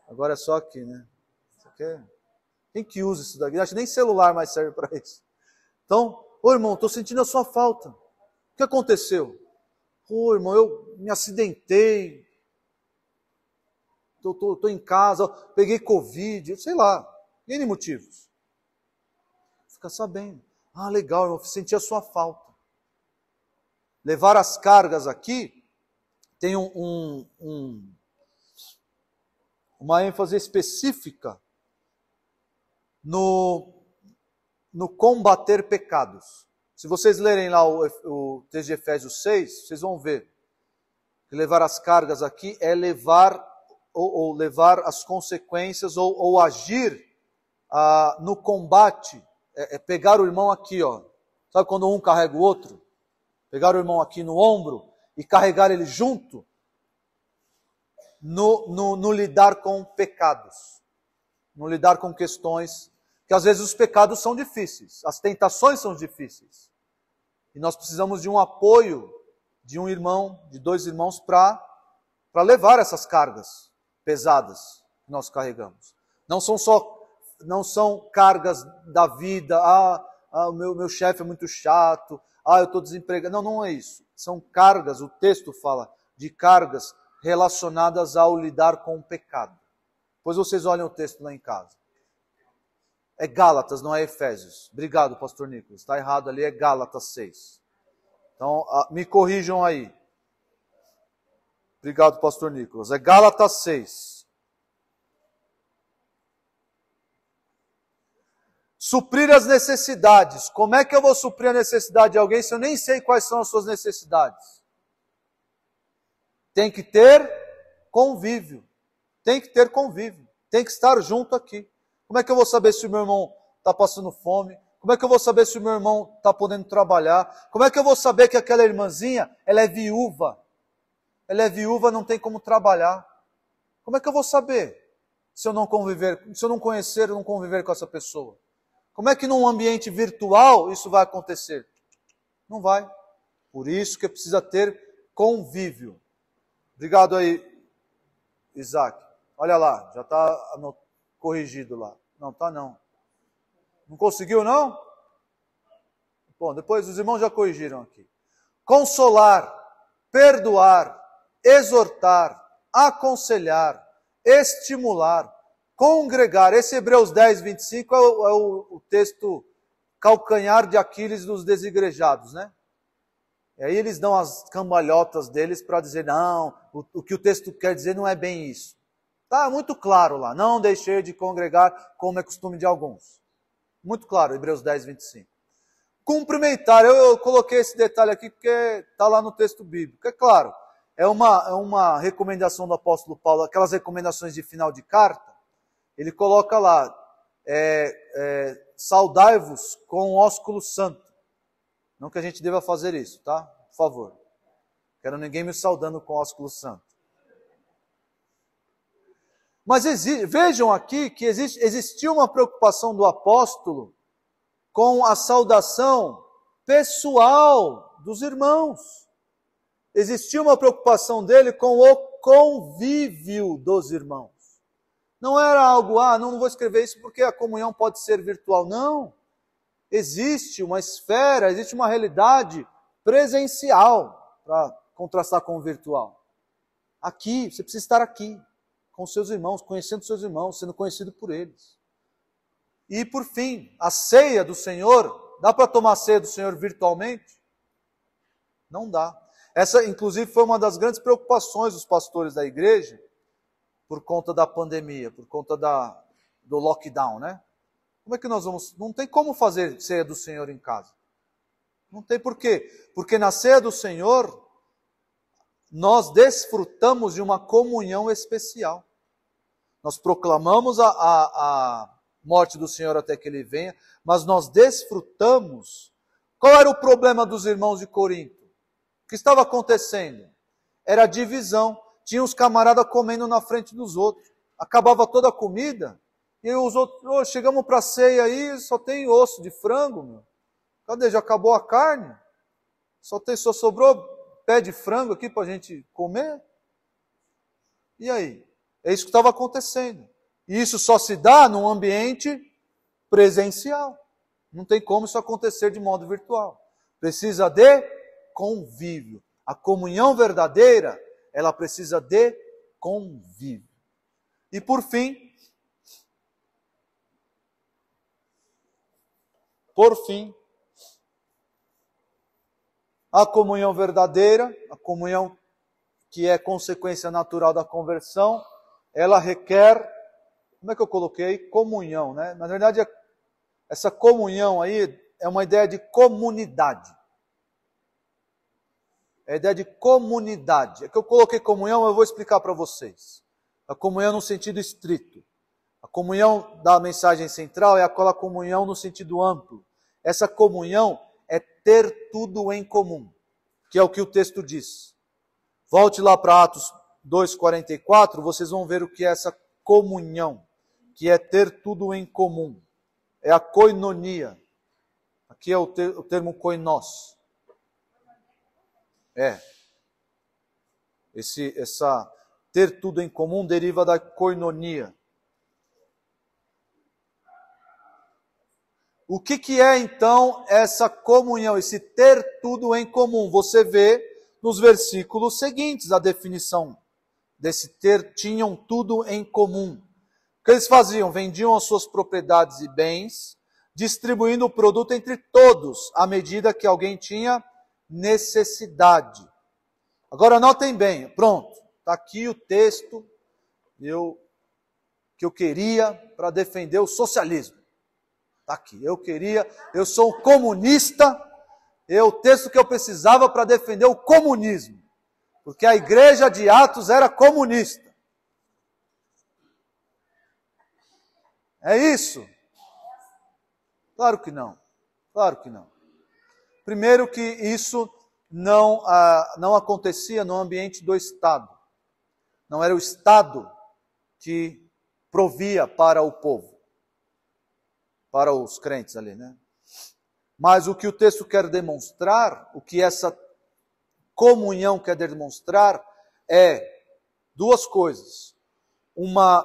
Agora é só aqui, né? Isso aqui é... Quem que usa isso daqui? Acho que nem celular mais serve para isso. Então, ô irmão, estou sentindo a sua falta. O que aconteceu? Ô irmão, eu me acidentei. Estou em casa, peguei Covid, sei lá. N motivos. Fica sabendo. Ah, legal, irmão, senti a sua falta. Levar as cargas aqui tem uma ênfase específica no combater pecados. Se vocês lerem lá o texto de Efésios 6, vocês vão ver que levar as cargas aqui é levar ou levar as consequências ou agir no combate. É pegar o irmão aqui, ó. Sabe quando um carrega o outro? Pegar o irmão aqui no ombro e carregar ele junto no lidar com pecados. No lidar com questões que às vezes os pecados são difíceis, as tentações são difíceis. E nós precisamos de um apoio de um irmão, de 2 irmãos para para levar essas cargas pesadas que nós carregamos. Não são cargas da vida, o meu chefe é muito chato, eu estou desempregado. Não, não é isso. São cargas, o texto fala de cargas relacionadas ao lidar com o pecado. Depois vocês olhem o texto lá em casa. É Gálatas, não é Efésios. Obrigado, pastor Nicolas. Está errado ali, é Gálatas 6. Então, me corrijam aí. Obrigado, pastor Nicolas. É Gálatas 6. Suprir as necessidades. Como é que eu vou suprir a necessidade de alguém se eu nem sei quais são as suas necessidades? Tem que ter convívio. Tem que ter convívio. Tem que estar junto aqui. Como é que eu vou saber se o meu irmão está passando fome? Como é que eu vou saber se o meu irmão está podendo trabalhar? Como é que eu vou saber que aquela irmãzinha, ela é viúva? Ela é viúva, não tem como trabalhar. Como é que eu vou saber se eu não conviver, se eu não conhecer, não conviver com essa pessoa? Como é que num ambiente virtual isso vai acontecer? Não vai. Por isso que precisa ter convívio. Obrigado aí, Isaac. Olha lá, já está corrigido lá. Não, tá não. Não conseguiu, não? Bom, depois os irmãos já corrigiram aqui. Consolar, perdoar, exortar, aconselhar, estimular, congregar. Esse Hebreus 10, 25 é o texto calcanhar de Aquiles dos desigrejados, né? E aí eles dão as cambalhotas deles para dizer, não, o que o texto quer dizer não é bem isso. Está muito claro lá, não deixei de congregar como é costume de alguns. Muito claro, Hebreus 10, 25. Cumprimentar, eu coloquei esse detalhe aqui porque está lá no texto bíblico. É claro, é uma recomendação do apóstolo Paulo, aquelas recomendações de final de carta, ele coloca lá, saudai-vos com o ósculo santo. Não que a gente deva fazer isso, tá? Por favor. Quero ninguém me saudando com o ósculo santo. Mas vejam aqui que existia uma preocupação do apóstolo com a saudação pessoal dos irmãos. Existia uma preocupação dele com o convívio dos irmãos. Não era algo, não vou escrever isso porque a comunhão pode ser virtual. Não. Existe uma esfera, existe uma realidade presencial para contrastar com o virtual. Aqui, você precisa estar aqui, com seus irmãos, conhecendo seus irmãos, sendo conhecido por eles. E por fim, a ceia do Senhor, dá para tomar a ceia do Senhor virtualmente? Não dá. Essa, inclusive, foi uma das grandes preocupações dos pastores da igreja, por conta da pandemia, por conta do lockdown, né? Como é que nós vamos... Não tem como fazer ceia do Senhor em casa. Não tem por quê? Porque na ceia do Senhor, nós desfrutamos de uma comunhão especial. Nós proclamamos a morte do Senhor até que Ele venha, mas nós desfrutamos. Qual era o problema dos irmãos de Corinto? O que estava acontecendo? Era a divisão. Tinha os camaradas comendo na frente dos outros. Acabava toda a comida, e os outros, chegamos para a ceia aí, só tem osso de frango, meu. Cadê? Já acabou a carne? Só sobrou pé de frango aqui para a gente comer? E aí? É isso que estava acontecendo. E isso só se dá num ambiente presencial. Não tem como isso acontecer de modo virtual. Precisa de convívio. A comunhão verdadeira, ela precisa de convívio. E por fim, a comunhão verdadeira, a comunhão que é consequência natural da conversão, ela requer, como é que eu coloquei? Comunhão, né? Na verdade, essa comunhão aí é uma ideia de comunidade. É a ideia de comunidade. É que eu coloquei comunhão, eu vou explicar para vocês. A comunhão no sentido estrito. A comunhão da mensagem central é aquela comunhão no sentido amplo. Essa comunhão é ter tudo em comum, que é o que o texto diz. Volte lá para Atos 2,44, vocês vão ver o que é essa comunhão, que é ter tudo em comum. É a koinonia. Aqui é o termo koinos. Essa ter tudo em comum deriva da koinonia. O que é então essa comunhão, esse ter tudo em comum? Você vê nos versículos seguintes a definição desse ter, tinham tudo em comum. O que eles faziam? Vendiam as suas propriedades e bens, distribuindo o produto entre todos, à medida que alguém tinha necessidade. Agora notem bem, pronto, está aqui o texto que eu queria para defender o socialismo. Está aqui, eu sou um comunista, é o texto que eu precisava para defender o comunismo. Porque a igreja de Atos era comunista. É isso? Claro que não. Claro que não. Primeiro que isso não acontecia no ambiente do Estado. Não era o Estado que provia para o povo. Para os crentes ali, né? Mas o que o texto quer demonstrar, o que essa comunhão quer demonstrar, é duas coisas. Uma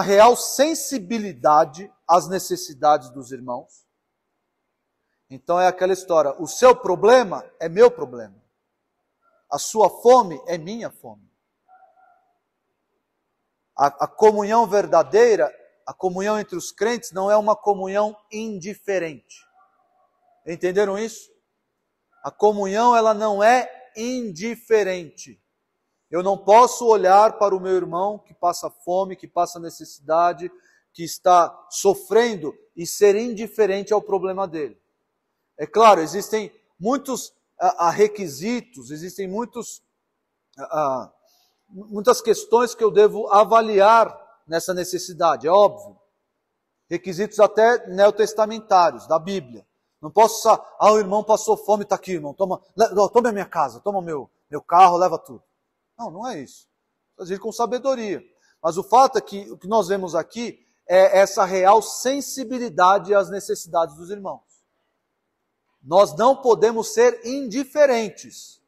real sensibilidade às necessidades dos irmãos. Então é aquela história, o seu problema é meu problema. A sua fome é minha fome. A comunhão verdadeira, a comunhão entre os crentes não é uma comunhão indiferente. Entenderam isso? A comunhão, ela não é indiferente. Eu não posso olhar para o meu irmão que passa fome, que passa necessidade, que está sofrendo e ser indiferente ao problema dele. É claro, existem muitos requisitos, existem muitas questões que eu devo avaliar nessa necessidade, é óbvio. Requisitos até neotestamentários, da Bíblia. Não posso, o irmão passou fome, está aqui, irmão, toma a minha casa, toma meu carro, leva tudo. Não é isso. Fazer com sabedoria. Mas o fato é que o que nós vemos aqui é essa real sensibilidade às necessidades dos irmãos. Nós não podemos ser indiferentes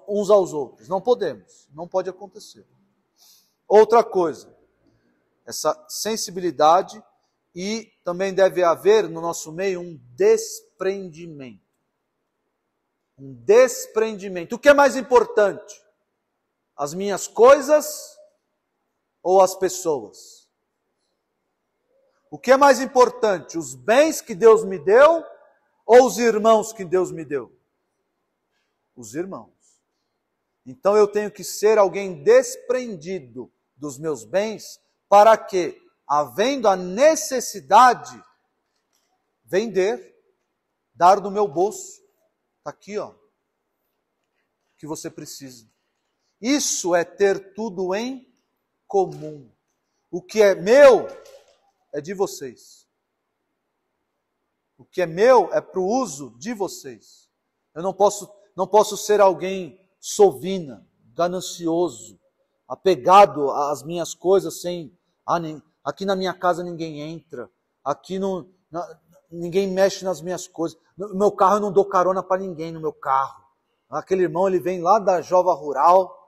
uns aos outros. Não podemos. Não pode acontecer. Outra coisa, essa sensibilidade, e também deve haver no nosso meio um desprendimento. Um desprendimento. O que é mais importante? As minhas coisas ou as pessoas? O que é mais importante? Os bens que Deus me deu ou os irmãos que Deus me deu? Os irmãos. Então eu tenho que ser alguém desprendido dos meus bens para que, havendo a necessidade, vender, dar do meu bolso. Está aqui, ó. O que você precisa. Isso é ter tudo em comum. O que é meu é de vocês. O que é meu é para o uso de vocês. Eu não posso ser alguém sovina, ganancioso, apegado às minhas coisas sem... aqui na minha casa ninguém entra, aqui ninguém mexe nas minhas coisas. No meu carro eu não dou carona para ninguém no meu carro. Aquele irmão, ele vem lá da Jova Rural,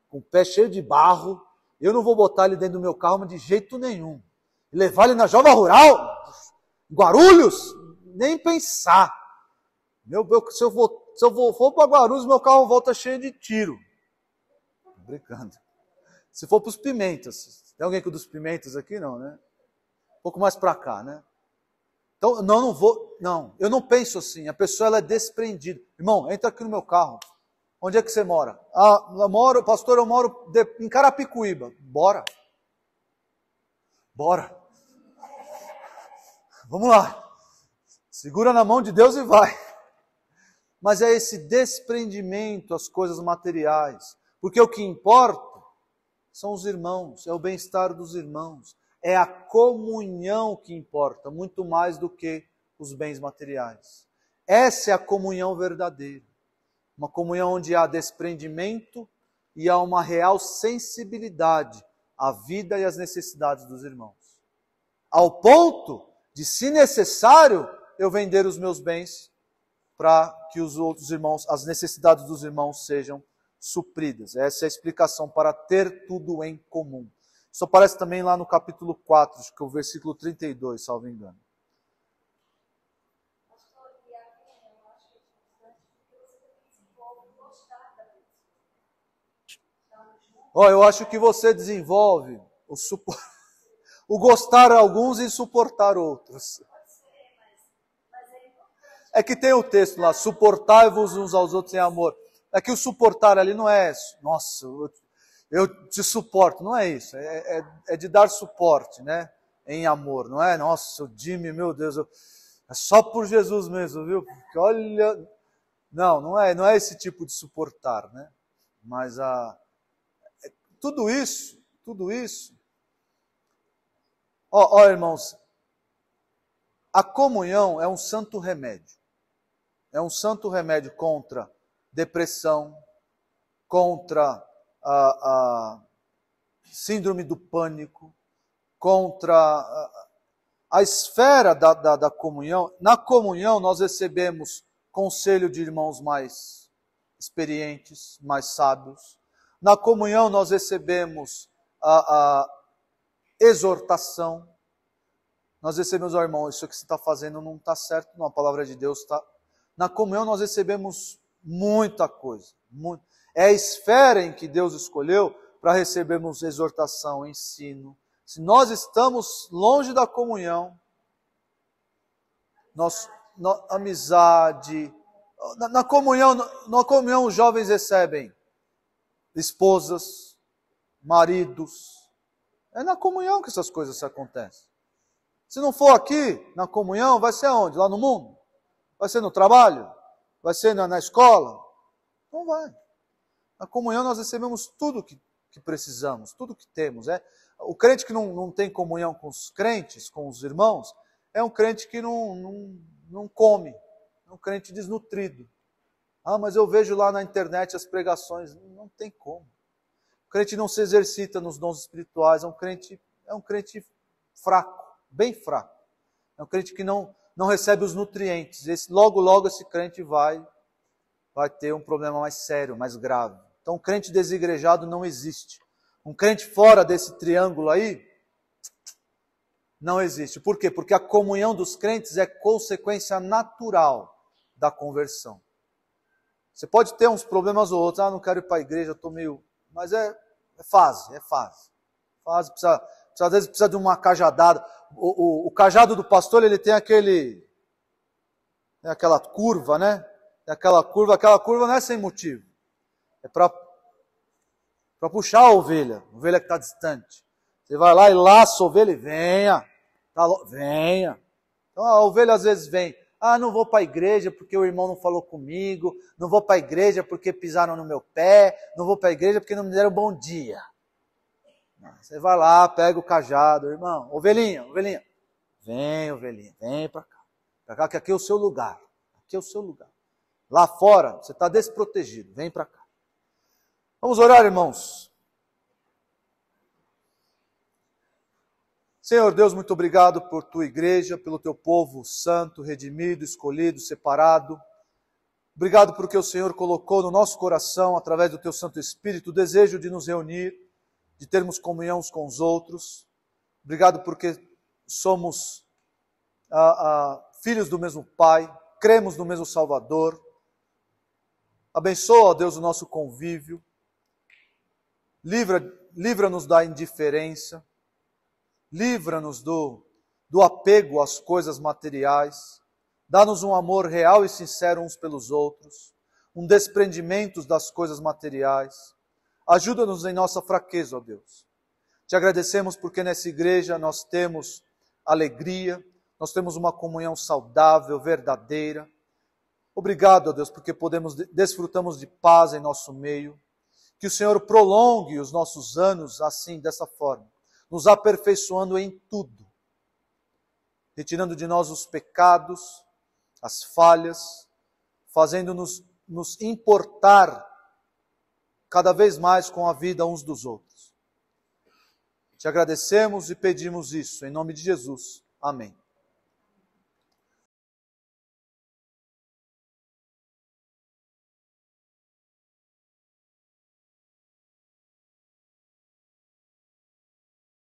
com o pé cheio de barro, eu não vou botar ele dentro do meu carro, mas de jeito nenhum. E levar ele na Jova Rural, Guarulhos, nem pensar. Se eu for para Guarulhos, meu carro volta cheio de tiro. Tô brincando. Se for para os Pimentas, tem alguém com dos Pimentas aqui? Não, né? Um pouco mais para cá, né? Então, eu não penso assim, a pessoa ela é desprendida. Irmão, entra aqui no meu carro. Onde é que você mora? Eu moro em Carapicuíba. Bora. Vamos lá. Segura na mão de Deus e vai. Mas é esse desprendimento às coisas materiais. Porque o que importa são os irmãos, é o bem-estar dos irmãos. É a comunhão que importa, muito mais do que os bens materiais. Essa é a comunhão verdadeira. Uma comunhão onde há desprendimento e há uma real sensibilidade à vida e às necessidades dos irmãos. Ao ponto de, se necessário, eu vender os meus bens para que os outros irmãos, as necessidades dos irmãos sejam supridas. Essa é a explicação para ter tudo em comum. Isso aparece também lá no capítulo 4, acho que é o versículo 32, salvo engano. Eu acho que você desenvolve o gostar alguns e suportar outros. É que tem o texto lá, suportai-vos uns aos outros em amor. É que o suportar ali não é, nossa, eu te suporto, não é isso. É de dar suporte, né? Em amor, não é? Nossa, o Jimmy, meu Deus, é só por Jesus mesmo, viu? Porque olha, não é esse tipo de suportar, né? Mas tudo isso, irmãos, a comunhão é um santo remédio. É um santo remédio contra depressão, contra a síndrome do pânico, contra a esfera da comunhão. Na comunhão nós recebemos conselho de irmãos mais experientes, mais sábios. Na comunhão nós recebemos a exortação. Nós recebemos, irmão, isso que você está fazendo não está certo, não, a palavra de Deus está... Na comunhão nós recebemos muita coisa. É a esfera em que Deus escolheu para recebermos exortação, ensino. Se nós estamos longe da comunhão, amizade... Na comunhão os jovens recebem esposas, maridos. É na comunhão que essas coisas acontecem. Se não for aqui, na comunhão, vai ser aonde? Lá no mundo? Vai ser no trabalho? Vai ser na escola? Não vai. Na comunhão nós recebemos tudo que precisamos, tudo que temos. O crente que não tem comunhão com os crentes, com os irmãos, é um crente que não come, é um crente desnutrido. Mas eu vejo lá na internet as pregações, não tem como. O crente não se exercita nos dons espirituais, é um crente fraco, bem fraco. É um crente que não recebe os nutrientes. Logo esse crente vai ter um problema mais sério, mais grave. Então, um crente desigrejado não existe. Um crente fora desse triângulo aí, não existe. Por quê? Porque a comunhão dos crentes é consequência natural da conversão. Você pode ter uns problemas ou outros, não quero ir para a igreja, estou meio... Mas é fase. Às vezes precisa de uma cajadada. O cajado do pastor, ele tem aquela curva, né? Aquela curva não é sem motivo. É para puxar a ovelha que está distante. Você vai lá e laça a ovelha e venha. Venha. Então a ovelha às vezes vem. Não vou para a igreja porque o irmão não falou comigo. Não vou para a igreja porque pisaram no meu pé. Não vou para a igreja porque não me deram bom dia. Você vai lá, pega o cajado, irmão. Ovelhinha. Vem, ovelhinha, vem para cá. Para cá que aqui é o seu lugar. Aqui é o seu lugar. Lá fora, você está desprotegido. Vem para cá. Vamos orar, irmãos. Senhor Deus, muito obrigado por tua igreja, pelo teu povo santo, redimido, escolhido, separado. Obrigado porque o Senhor colocou no nosso coração, através do teu Santo Espírito, o desejo de nos reunir, de termos comunhão uns com os outros. Obrigado porque somos filhos do mesmo Pai, cremos no mesmo Salvador. Abençoa, ó Deus, o nosso convívio. Livra-nos da indiferença. Livra-nos do apego às coisas materiais. Dá-nos um amor real e sincero uns pelos outros. Um desprendimento das coisas materiais. Ajuda-nos em nossa fraqueza, ó Deus. Te agradecemos porque nessa igreja nós temos alegria, nós temos uma comunhão saudável, verdadeira. Obrigado, ó Deus, porque desfrutamos de paz em nosso meio. Que o Senhor prolongue os nossos anos assim, dessa forma, nos aperfeiçoando em tudo, retirando de nós os pecados, as falhas, fazendo-nos nos importar cada vez mais com a vida uns dos outros. Te agradecemos e pedimos isso, em nome de Jesus. Amém.